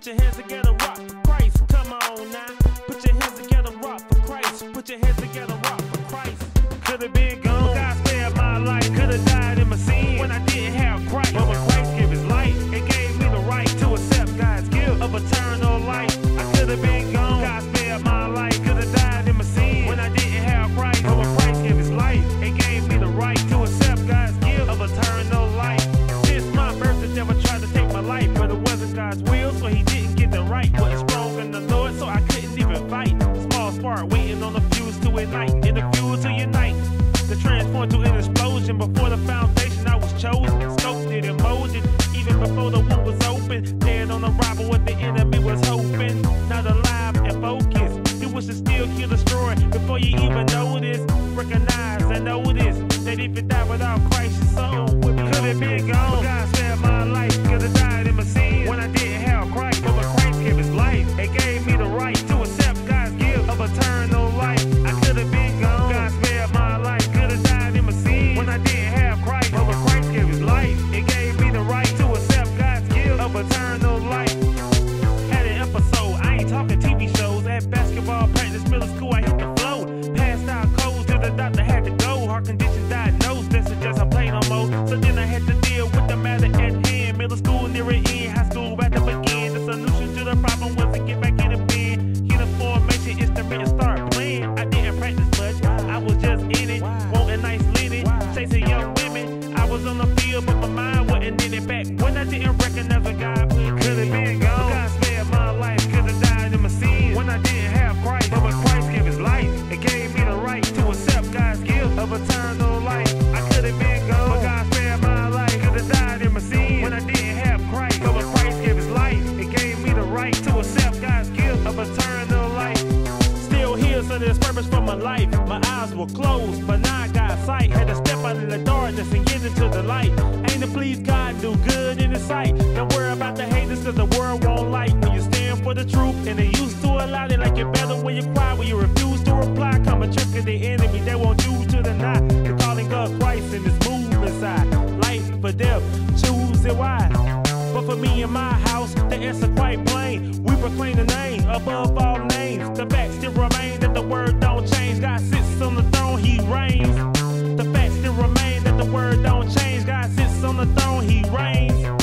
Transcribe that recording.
your hands together, rock for Christ. Come on now. Put your hands together, rock for Christ. Put your hands together, rock for Christ. Could have been gone, God spared my life. Could have died in my sin when I didn't have Christ. But when Christ gave his life, it gave me the right to accept God's gift of eternal life. I could have been gone, God spared my life. Could have died in my sin when I didn't have Christ. But when Christ gave his life, it gave me the right to accept God's gift of eternal life. Since my birth, the devil tried to take my life, but it wasn't God's will, so he didn't get the right. Wasn't strong in the Lord, so I couldn't even fight. Small spark waiting on the fuse to ignite, and the fuel to unite. To transform to an explosion. Before the foundation I was chosen, scoped it and molded. Even before the womb was open, dead on arrival what the enemy was hoping. Not alive and focused, he was to steal, kill, destroy. Before you even notice, recognize and notice that if you die without Christ, your soul would be could have been gone. God spared my life, could have died in my sin when I didn't have Christ. But when Christ gave his life, it gave me the right to accept God's gift of eternal life. I could have been gone. God spared my life. When I didn't have Christ, but when Christ gave his life, it gave me the right to accept God's gift of eternal life. Had an episode, I ain't talking TV shows. At basketball practice, middle school, I hit the flow. Passed out cold till the doctor had to go. Heart condition diagnosed, that suggests I play no more. So then I had to deal with the matter at hand. Middle school near it end, high school about to begin. The solution to the problem was to get back in the bed. Get a formation instrument and start playing. I didn't practice much, I was just in it, wanting nice linen. Chasing young women, I was on the field, but my mind wasn't in it. Back when I didn't recognize a God, could have been gone. God spared my life, could have died in my sin when I didn't have Christ. But when Christ gave his life, it gave me the right to accept God's gift of eternal life. I could have been gone, but God spared my life, could have died in my sin when I didn't have Christ. But when Christ gave his life, it gave me the right to accept God's gift of eternal life. Still here, so there's purpose for my life. My eyes were closed, but now I got sight. Had to step out of the darkness and get into the light. Aim to please God, do good in his sight. Don't worry about the haters, cause the world won't like when you stand for the truth. And they used to allow it, like you're better when you quiet, when you refuse to reply. Come a trick of the enemy, they want you to deny the calling of Christ in this movement side. Life for death, choose it why. But for me and my house, the answer quite plain. We proclaim the name above all names. The fact still remain that the word don't change. God sits on the throne, he reigns. The fact still remain that the word don't change. God sits on the throne, he reigns.